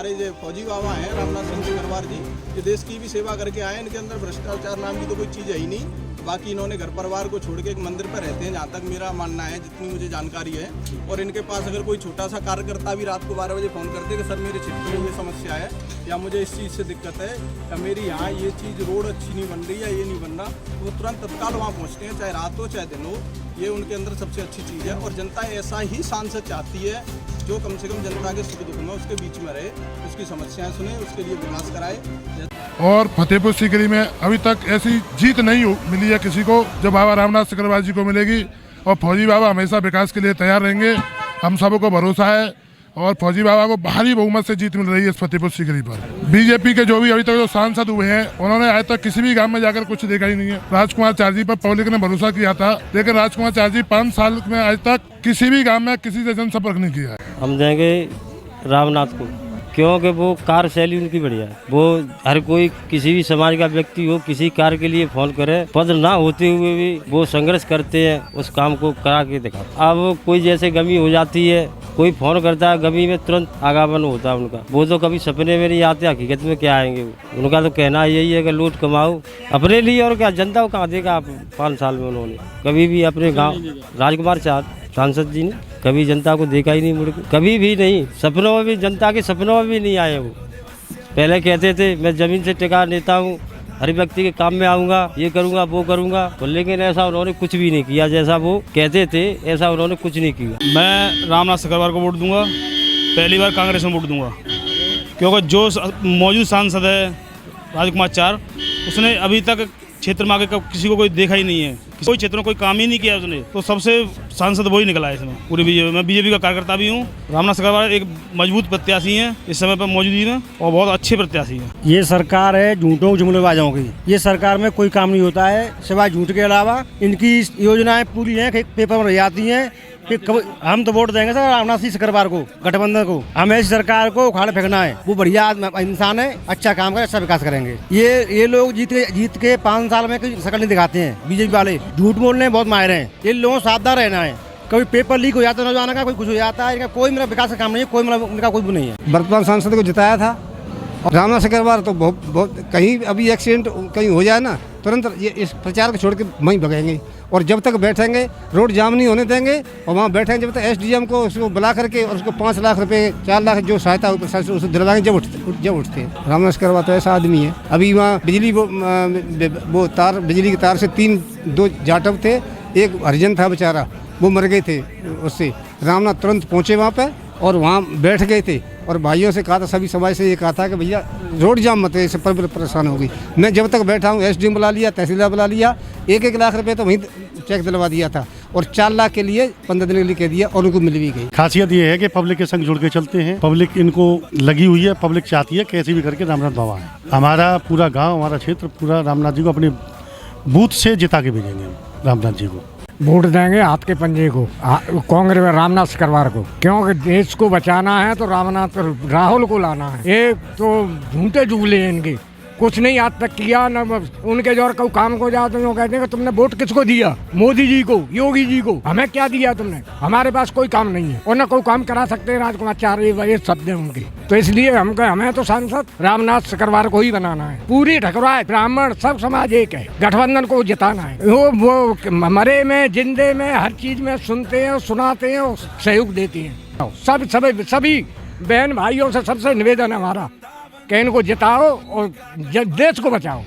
हमारे जो फौजी बाबा हैं रामनाथ सिंह सिकरवार जी, ये देश की भी सेवा करके आए। इनके अंदर भ्रष्टाचार नाम की तो कोई चीज़ है ही नहीं। बाकी इन्होंने घर परिवार को छोड़ के एक मंदिर पर रहते हैं, जहाँ तक मेरा मानना है, जितनी मुझे जानकारी है। और इनके पास अगर कोई छोटा सा कार्यकर्ता भी रात को 12 बजे फ़ोन करते कि सर मेरे क्षेत्र में ये समस्या है या मुझे इस चीज़ से दिक्कत है या मेरी यहाँ ये चीज़ रोड अच्छी नहीं बन रही या ये नहीं बन रहा, तो वो तुरंत तत्काल वहाँ पहुँचते हैं, चाहे रात हो चाहे दिन हो। ये उनके अंदर सबसे अच्छी चीज़ है। और जनता ऐसा ही सांसद चाहती है जो कम से कम जनता के सुख दुख में उसके बीच में रहे, उसकी समस्याएं सुने, उसके लिए विकास कराए। और फतेहपुर सीकरी में अभी तक ऐसी जीत नहीं मिली है किसी को जो बाबा रामनाथ सिकरवार जी को मिलेगी। और फौजी बाबा हमेशा विकास के लिए तैयार रहेंगे, हम सबको भरोसा है। और फौजी बाबा को भारी बहुमत से जीत मिल रही है इस फतेहपुर सीकरी पर। बीजेपी के जो भी अभी तक जो सांसद हुए हैं, उन्होंने आज तक किसी भी गांव में जाकर कुछ देखा ही नहीं है। राजकुमार चार जी पर पब्लिक ने भरोसा किया था, लेकिन राजकुमार चार जी 5 साल में आज तक किसी भी गांव में किसी से जनसंपर्क नहीं किया है। हम देंगे रामनाथ को, क्योंकि वो कार्यशैली उनकी बढ़िया है। वो हर कोई किसी भी समाज का व्यक्ति हो, किसी कार्य के लिए फोन करे, पद ना होते हुए भी वो संघर्ष करते हैं, उस काम को करा के दिखा। अब कोई जैसे गमी हो जाती है, कोई फोन करता है, गमी में तुरंत आगामन होता है उनका। वो तो कभी सपने में नहीं आते, हकीकत में क्या आएंगे वो। उनका तो कहना यही है कि लूट कमाओ अपने लिए, और क्या जनता को कहाँ देगा। आप 5 साल में उन्होंने कभी भी अपने गाँव, राजकुमार चार सांसद जी ने कभी जनता को देखा ही नहीं मुड़ के, कभी भी नहीं। सपनों में भी, जनता के सपनों में भी नहीं आए वो। पहले कहते थे मैं जमीन से टिका नेता हूँ, हर व्यक्ति के काम में आऊँगा, ये करूँगा वो करूँगा, तो लेकिन ऐसा उन्होंने कुछ भी नहीं किया। जैसा वो कहते थे ऐसा उन्होंने कुछ नहीं किया। मैं रामनाथ सिकरवार को वोट दूंगा, पहली बार कांग्रेस में वोट दूंगा, क्योंकि जो मौजूद सांसद है राजकुमार चार, उसने अभी तक क्षेत्र में आगे किसी को कोई देखा ही नहीं है, कोई क्षेत्र में कोई काम ही नहीं किया उसने। तो सबसे सांसद वही निकला है इसमें पूरी बीजेपी। मैं बीजेपी का कार्यकर्ता भी हूँ। रामनाथ सिकरवार एक मजबूत प्रत्याशी हैं इस समय पर मौजूदगी में, और बहुत अच्छे प्रत्याशी हैं। ये सरकार है झूठों जुमलेबाजों की। ये सरकार में कोई काम नहीं होता है सिवाय झूठ के अलावा। इनकी योजनाएं पूरी हैं, पेपर में रह जाती हैं। हम तो वोट देंगे सर रामनाथ सिकरवार को, गठबंधन को। हमें इस सरकार को उखाड़ फेंकना है। वो बढ़िया इंसान है, अच्छा काम करे, अच्छा विकास करेंगे। ये लोग जीत के 5 साल में कोई शकल नहीं दिखाते हैं। बीजेपी वाले झूठ बोलने बहुत माहिर हैं। इन लोगों को सावधान रहना है। कभी पेपर लीक हो जाता है नौजवान का, कोई कुछ हो जाता है। इनका कोई मेरा विकास का काम नहीं है, कोई मेरा उनका कोई भी नहीं है। वर्तमान सांसद को जिताया था रामनाथ सिकरवार, तो बहुत कहीं अभी एक्सीडेंट कहीं हो जाए ना, तुरंत ये इस प्रचार को छोड़ के वहीं भगेंगे। और जब तक बैठेंगे, रोड जाम नहीं होने देंगे, और वहाँ बैठेंगे जब तक एसडीएम को उसको बुला करके और उसको 5 लाख रुपए 4 लाख जो सहायता उसको दिलवाएंगे जब उठते हैं। रामनाथ सिकरवार तो ऐसा आदमी है। अभी वहाँ बिजली वो तार, बिजली की तार से 2 जाटव थे, एक हरिजन था बेचारा, वो मर गए थे उससे। रामनाथ तुरंत पहुँचे वहाँ पर और वहाँ बैठ गए थे, और भाइयों से कहा था, सभी समाज से ये कहा था कि भैया रोड जाम मत है, इससे परेशान होगी। मैं जब तक बैठा हूँ एसडीएम बुला लिया, तहसीलदार बुला लिया, 1-1 लाख रुपए तो वहीं चेक दिलवा दिया था, और 4 लाख के लिए 15 दिन के लिए कह दिया, और उनको मिल भी गई। खासियत ये है कि पब्लिक के संग जुड़ के चलते हैं। पब्लिक इनको लगी हुई है, पब्लिक चाहती है कैसे भी करके रामनाथ बाबा है। हमारा पूरा गाँव, हमारा क्षेत्र पूरा रामनाथ जी को अपने बूथ से जिता के भेजेंगे रामनाथ जी को। वोट देंगे हाथ के पंजे को, कांग्रेस में रामनाथ सिकरवार को, क्योंकि देश को बचाना है तो राहुल को लाना है। ये तो झूठे जुगले हैं इनके, कुछ नहीं आज तक किया न उनके जो कोई काम को जाओ तो कहते हैं कि तुमने वोट किसको दिया, मोदी जी को, योगी जी को, हमें क्या दिया तुमने, हमारे पास कोई काम नहीं है, और न कोई काम करा सकते हैं। राजकुमार चार ये शब्द है उनके। तो इसलिए हमें तो सांसद रामनाथ सिकरवार को ही बनाना है। पूरी ठकुराई ब्राह्मण सब समाज एक है, गठबंधन को जिताना है। वो मरे में जिंदे में हर चीज में सुनते हैं, सुनाते हैं, सहयोग देते हैं। सभी बहन भाइयों से सबसे निवेदन है हमारा कि इनको जिताओ और देश को बचाओ।